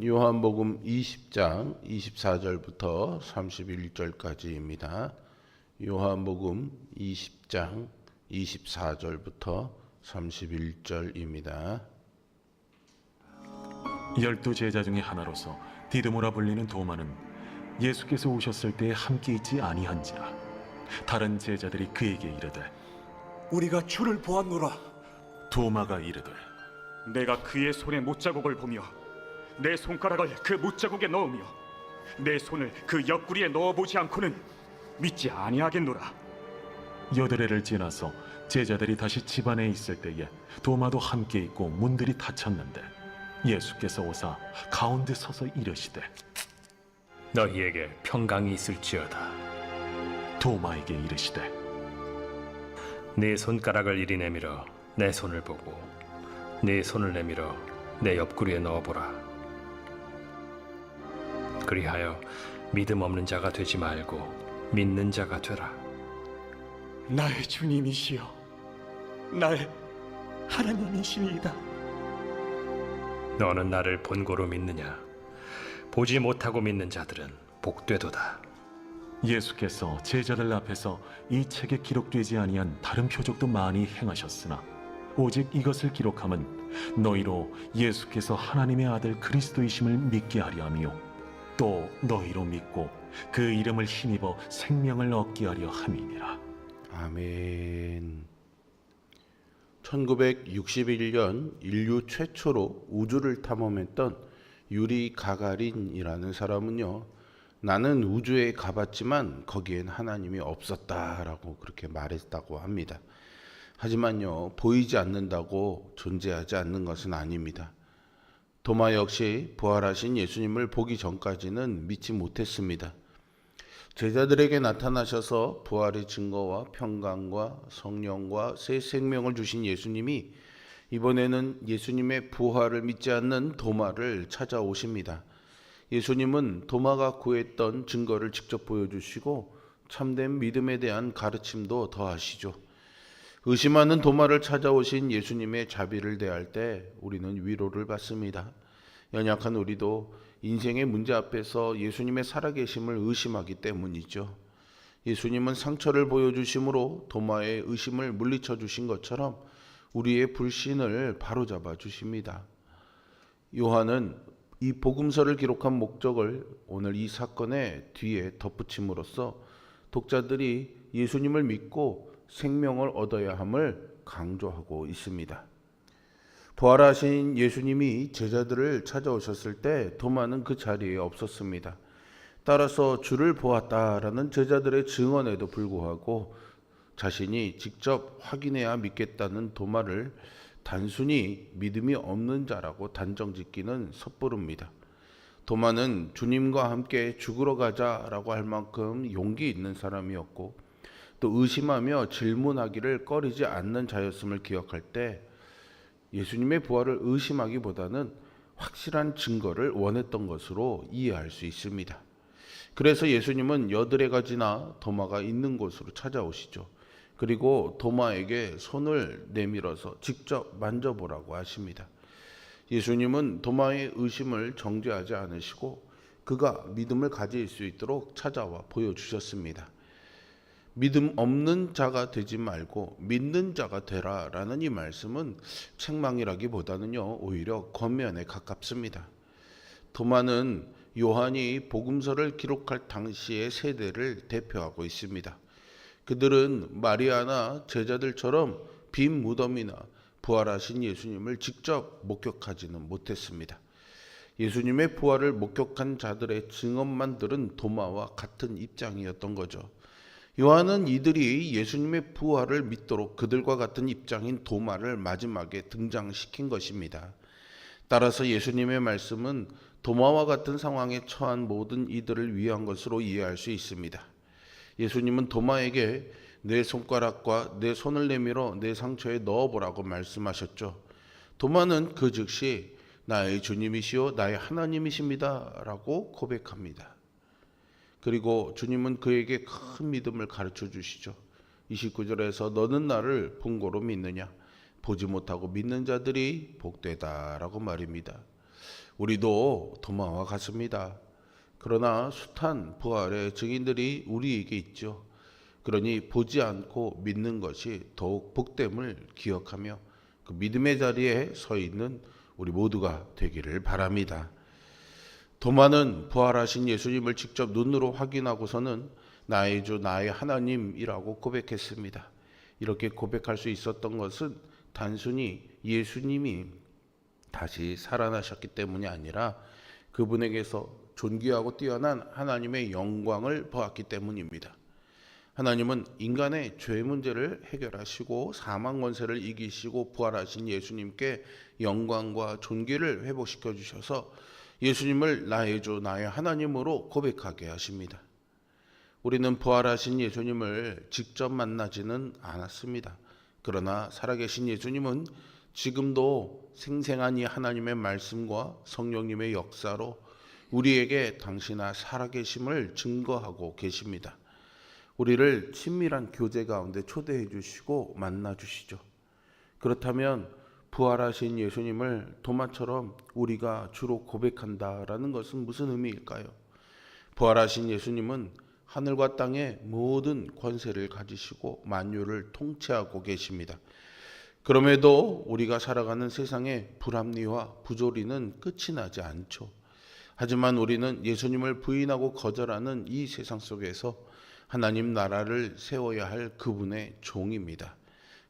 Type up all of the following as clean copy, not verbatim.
요한복음 20장 24절부터 31절까지입니다. 요한복음 20장 24절부터 31절입니다. 12 제자 중에 하나로서 디드모라 불리는 도마는 예수께서 오셨을 때에 함께 있지 아니한지라. 다른 제자들이 그에게 이르되 우리가 주를 보았노라. 도마가 이르되 내가 그의 손에 못자국을 보며 내 손가락을 그 못자국에 넣으며 내 손을 그 옆구리에 넣어보지 않고는 믿지 아니하겠노라. 여드레를 지나서 제자들이 다시 집 안에 있을 때에 도마도 함께 있고 문들이 닫혔는데 예수께서 오사 가운데 서서 이르시되 너희에게 평강이 있을지어다. 도마에게 이르시되 네 손가락을 이리 내밀어 내 손을 보고 네 손을 내밀어 내 옆구리에 넣어보라. 그리하여 믿음 없는 자가 되지 말고 믿는 자가 되라. 나의 주님이시여, 나의 하나님이시니이다. 너는 나를 본고로 믿느냐? 보지 못하고 믿는 자들은 복되도다. 예수께서 제자들 앞에서 이 책에 기록되지 아니한 다른 표적도 많이 행하셨으나 오직 이것을 기록함은 너희로 예수께서 하나님의 아들 그리스도이심을 믿게 하려 함이요 또 너희로 믿고 그 이름을 힘입어 생명을 얻게 하려 함이니라. 아멘. 1961년 인류 최초로 우주를 탐험했던 유리 가가린이라는 사람은요, 나는 우주에 가봤지만 거기엔 하나님이 없었다라고 그렇게 말했다고 합니다. 하지만요, 보이지 않는다고 존재하지 않는 것은 아닙니다. 도마 역시 부활하신 예수님을 보기 전까지는 믿지 못했습니다. 제자들에게 나타나셔서 부활의 증거와 평강과 성령과 새 생명을 주신 예수님이 이번에는 예수님의 부활을 믿지 않는 도마를 찾아오십니다. 예수님은 도마가 구했던 증거를 직접 보여주시고 참된 믿음에 대한 가르침도 더하시죠. 의심하는 도마를 찾아오신 예수님의 자비를 대할 때 우리는 위로를 받습니다. 연약한 우리도 인생의 문제 앞에서 예수님의 살아계심을 의심하기 때문이죠. 예수님은 상처를 보여주심으로 도마의 의심을 물리쳐 주신 것처럼 우리의 불신을 바로잡아 주십니다. 요한은 이 복음서를 기록한 목적을 오늘 이 사건의 뒤에 덧붙임으로써 독자들이 예수님을 믿고 생명을 얻어야 함을 강조하고 있습니다. 부활하신 예수님이 제자들을 찾아오셨을 때 도마는 그 자리에 없었습니다. 따라서 주를 보았다라는 제자들의 증언에도 불구하고 자신이 직접 확인해야 믿겠다는 도마를 단순히 믿음이 없는 자라고 단정짓기는 섣부릅니다. 도마는 주님과 함께 죽으러 가자라고 할 만큼 용기 있는 사람이었고 또 의심하며 질문하기를 꺼리지 않는 자였음을 기억할 때 예수님의 부활을 의심하기보다는 확실한 증거를 원했던 것으로 이해할 수 있습니다. 그래서 예수님은 여드레가 지나 도마가 있는 곳으로 찾아오시죠. 그리고 도마에게 손을 내밀어서 직접 만져보라고 하십니다. 예수님은 도마의 의심을 정죄하지 않으시고 그가 믿음을 가질 수 있도록 찾아와 보여주셨습니다. 믿음 없는 자가 되지 말고 믿는 자가 되라라는 이 말씀은 책망이라기보다는요, 오히려 권면에 가깝습니다. 도마는 요한이 복음서를 기록할 당시의 세대를 대표하고 있습니다. 그들은 마리아나 제자들처럼 빈 무덤이나 부활하신 예수님을 직접 목격하지는 못했습니다. 예수님의 부활을 목격한 자들의 증언만 들은 도마와 같은 입장이었던 거죠. 요한은 이들이 예수님의 부활을 믿도록 그들과 같은 입장인 도마를 마지막에 등장시킨 것입니다. 따라서 예수님의 말씀은 도마와 같은 상황에 처한 모든 이들을 위한 것으로 이해할 수 있습니다. 예수님은 도마에게 내 손가락과 내 손을 내밀어 내 상처에 넣어보라고 말씀하셨죠. 도마는 그 즉시 나의 주님이시요 나의 하나님이십니다 라고 고백합니다. 그리고 주님은 그에게 큰 믿음을 가르쳐 주시죠. 29절에서 너는 나를 본고로 믿느냐? 보지 못하고 믿는 자들이 복되다라고 말입니다. 우리도 도마와 같습니다. 그러나 숱한 부활의 증인들이 우리에게 있죠. 그러니 보지 않고 믿는 것이 더욱 복됨을 기억하며 그 믿음의 자리에 서 있는 우리 모두가 되기를 바랍니다. 도마는 부활하신 예수님을 직접 눈으로 확인하고서는 나의 주 나의 하나님이라고 고백했습니다. 이렇게 고백할 수 있었던 것은 단순히 예수님이 다시 살아나셨기 때문이 아니라 그분에게서 존귀하고 뛰어난 하나님의 영광을 보았기 때문입니다. 하나님은 인간의 죄 문제를 해결하시고 사망 권세를 이기시고 부활하신 예수님께 영광과 존귀를 회복시켜 주셔서 예수님을 나의 주 나의 하나님으로 고백하게 하십니다. 우리는 부활하신 예수님을 직접 만나지는 않았습니다. 그러나 살아계신 예수님은 지금도 생생한 이 하나님의 말씀과 성령님의 역사로 우리에게 당신의 살아계심을 증거하고 계십니다. 우리를 친밀한 교제 가운데 초대해 주시고 만나 주시죠. 그렇다면 부활하신 예수님을 도마처럼 우리가 주로 고백한다라는 것은 무슨 의미일까요? 부활하신 예수님은 하늘과 땅의 모든 권세를 가지시고 만유를 통치하고 계십니다. 그럼에도 우리가 살아가는 세상의 불합리와 부조리는 끝이 나지 않죠. 하지만 우리는 예수님을 부인하고 거절하는 이 세상 속에서 하나님 나라를 세워야 할 그분의 종입니다.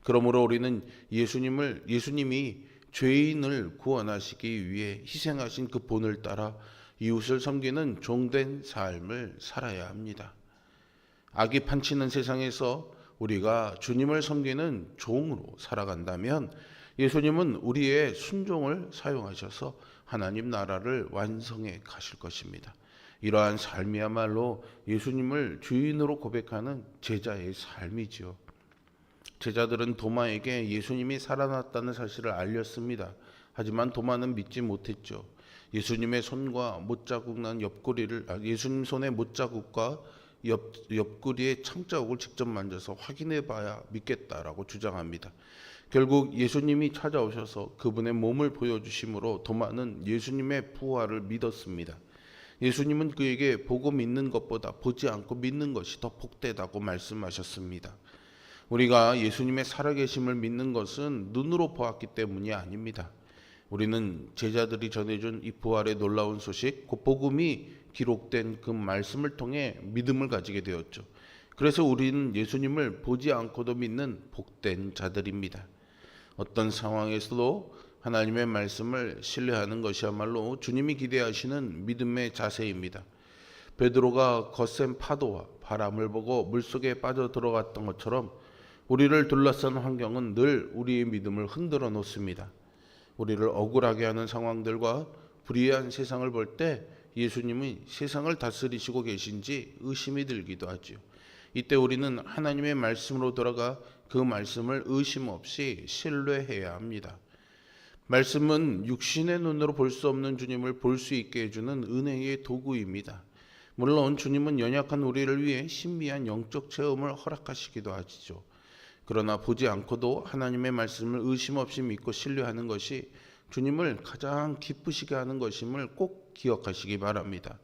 그러므로 우리는 예수님이 죄인을 구원하시기 위해 희생하신 그 본을 따라 이웃을 섬기는 종된 삶을 살아야 합니다. 악이 판치는 세상에서 우리가 주님을 섬기는 종으로 살아간다면 예수님은 우리의 순종을 사용하셔서 하나님 나라를 완성해 가실 것입니다. 이러한 삶이야말로 예수님을 주인으로 고백하는 제자의 삶이지요. 제자들은 도마에게 예수님이 살아났다는 사실을 알렸습니다. 하지만 도마는 믿지 못했죠. 예수님의 손과 못자국 난 옆구리를 예수님 손의 못자국과 옆구리의 창자국을 직접 만져서 확인해 봐야 믿겠다라고 주장합니다. 결국 예수님이 찾아오셔서 그분의 몸을 보여주심으로 도마는 예수님의 부활을 믿었습니다. 예수님은 그에게 보고 믿는 것보다 보지 않고 믿는 것이 더 복되다고 말씀하셨습니다. 우리가 예수님의 살아계심을 믿는 것은 눈으로 보았기 때문이 아닙니다. 우리는 제자들이 전해준 이 부활의 놀라운 소식, 그 복음이 기록된 그 말씀을 통해 믿음을 가지게 되었죠. 그래서 우리는 예수님을 보지 않고도 믿는 복된 자들입니다. 어떤 상황에서도 하나님의 말씀을 신뢰하는 것이야말로 주님이 기대하시는 믿음의 자세입니다. 베드로가 거센 파도와 바람을 보고 물속에 빠져 들어갔던 것처럼 우리를 둘러싼 환경은 늘 우리의 믿음을 흔들어 놓습니다. 우리를 억울하게 하는 상황들과 불의한 세상을 볼 때 예수님이 세상을 다스리시고 계신지 의심이 들기도 하죠. 이때 우리는 하나님의 말씀으로 돌아가 그 말씀을 의심 없이 신뢰해야 합니다. 말씀은 육신의 눈으로 볼 수 없는 주님을 볼 수 있게 해주는 은혜의 도구입니다. 물론 주님은 연약한 우리를 위해 신비한 영적 체험을 허락하시기도 하시죠. 그러나 보지 않고도 하나님의 말씀을 의심 없이 믿고 신뢰하는 것이 주님을 가장 기쁘시게 하는 것임을 꼭 기억하시기 바랍니다.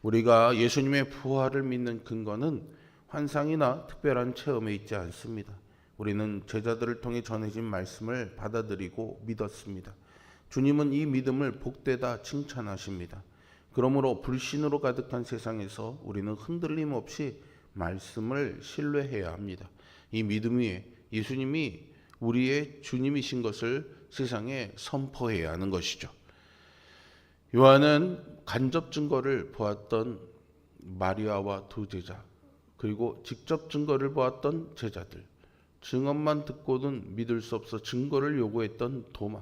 우리가 예수님의 부활을 믿는 근거는 환상이나 특별한 체험에 있지 않습니다. 우리는 제자들을 통해 전해진 말씀을 받아들이고 믿었습니다. 주님은 이 믿음을 복되다 칭찬하십니다. 그러므로 불신으로 가득한 세상에서 우리는 흔들림 없이 말씀을 신뢰해야 합니다. 이 믿음 위에 예수님이 우리의 주님이신 것을 세상에 선포해야 하는 것이죠. 요한은 간접 증거를 보았던 마리아와 두 제자, 그리고 직접 증거를 보았던 제자들, 증언만 듣고는 믿을 수 없어 증거를 요구했던 도마,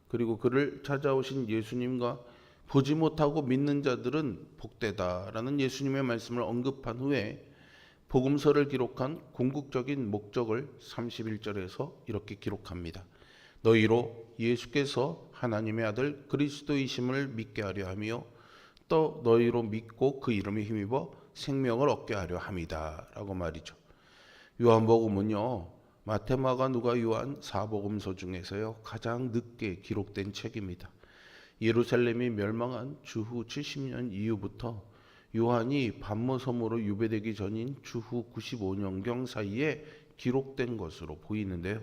그리고 그를 찾아오신 예수님과 보지 못하고 믿는 자들은 복되다라는 예수님의 말씀을 언급한 후에 복음서를 기록한 궁극적인 목적을 31절에서 이렇게 기록합니다. 너희로 예수께서 하나님의 아들 그리스도이심을 믿게 하려 하며 또 너희로 믿고 그 이름에 힘입어 생명을 얻게 하려 함이다 라고 말이죠. 요한복음은요, 마태, 마가, 누가, 요한 4복음서 중에서요 가장 늦게 기록된 책입니다. 예루살렘이 멸망한 주후 70년 이후부터 요한이 반모 섬으로 유배되기 전인 주후 95년경 사이에 기록된 것으로 보이는데요.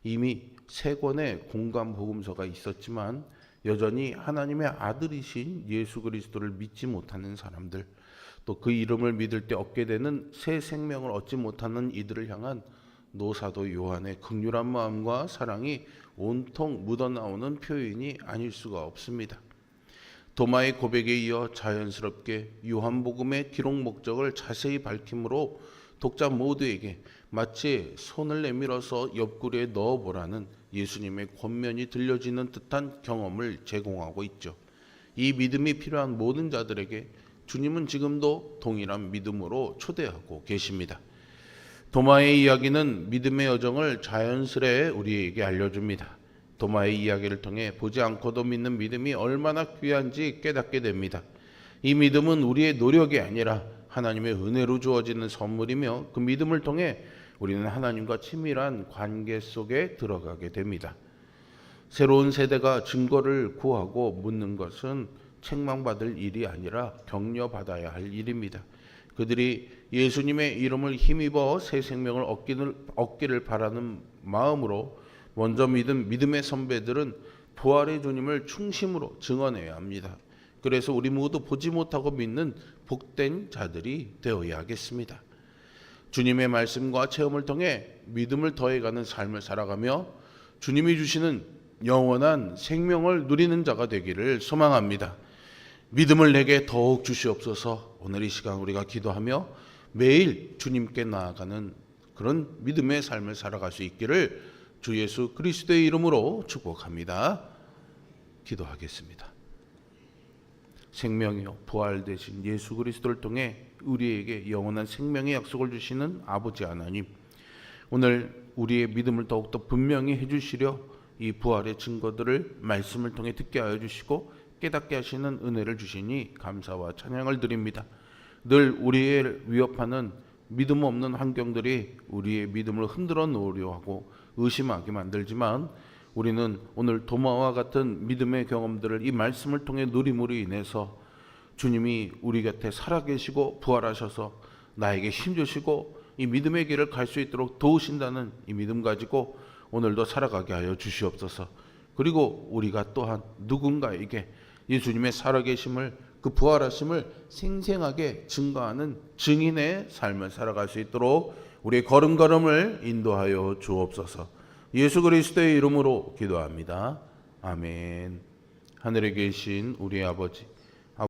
이미 3권의 공간 복음서가 있었지만 여전히 하나님의 아들이신 예수 그리스도를 믿지 못하는 사람들, 또 그 이름을 믿을 때 얻게 되는 새 생명을 얻지 못하는 이들을 향한 노사도 요한의 긍휼한 마음과 사랑이 온통 묻어나오는 표현이 아닐 수가 없습니다. 도마의 고백에 이어 자연스럽게 요한복음의 기록 목적을 자세히 밝힘으로 독자 모두에게 마치 손을 내밀어서 옆구리에 넣어보라는 예수님의 권면이 들려지는 듯한 경험을 제공하고 있죠. 이 믿음이 필요한 모든 자들에게 주님은 지금도 동일한 믿음으로 초대하고 계십니다. 도마의 이야기는 믿음의 여정을 자연스레 우리에게 알려줍니다. 도마의 이야기를 통해 보지 않고도 믿는 믿음이 얼마나 귀한지 깨닫게 됩니다. 이 믿음은 우리의 노력이 아니라 하나님의 은혜로 주어지는 선물이며 그 믿음을 통해 우리는 하나님과 친밀한 관계 속에 들어가게 됩니다. 새로운 세대가 증거를 구하고 묻는 것은 책망받을 일이 아니라 격려받아야 할 일입니다. 그들이 예수님의 이름을 힘입어 새 생명을 얻기를 바라는 마음으로 먼저 믿은 믿음의 선배들은 부활의 주님을 중심으로 증언해야 합니다. 그래서 우리 모두 보지 못하고 믿는 복된 자들이 되어야 하겠습니다. 주님의 말씀과 체험을 통해 믿음을 더해가는 삶을 살아가며 주님이 주시는 영원한 생명을 누리는 자가 되기를 소망합니다. 믿음을 내게 더욱 주시옵소서. 오늘 이 시간 우리가 기도하며 매일 주님께 나아가는 그런 믿음의 삶을 살아갈 수 있기를 주 예수 그리스도의 이름으로 축복합니다. 기도하겠습니다. 생명이요 부활 되신 예수 그리스도를 통해 우리에게 영원한 생명의 약속을 주시는 아버지 하나님, 오늘 우리의 믿음을 더욱더 분명히 해주시려 이 부활의 증거들을 말씀을 통해 듣게 하여 주시고 깨닫게 하시는 은혜를 주시니 감사와 찬양을 드립니다. 늘 우리를 위협하는 믿음 없는 환경들이 우리의 믿음을 흔들어 놓으려 하고 의심하게 만들지만 우리는 오늘 도마와 같은 믿음의 경험들을 이 말씀을 통해 누림으로 인해서 주님이 우리 곁에 살아계시고 부활하셔서 나에게 힘주시고 이 믿음의 길을 갈 수 있도록 도우신다는 이 믿음 가지고 오늘도 살아가게 하여 주시옵소서. 그리고 우리가 또한 누군가에게 예수님의 살아계심을, 그 부활하심을 생생하게 증거하는 증인의 삶을 살아갈 수 있도록 우리의 걸음걸음을 인도하여 주옵소서. 예수 그리스도의 이름으로 기도합니다. 아멘. 하늘에 계신 우리 아버지,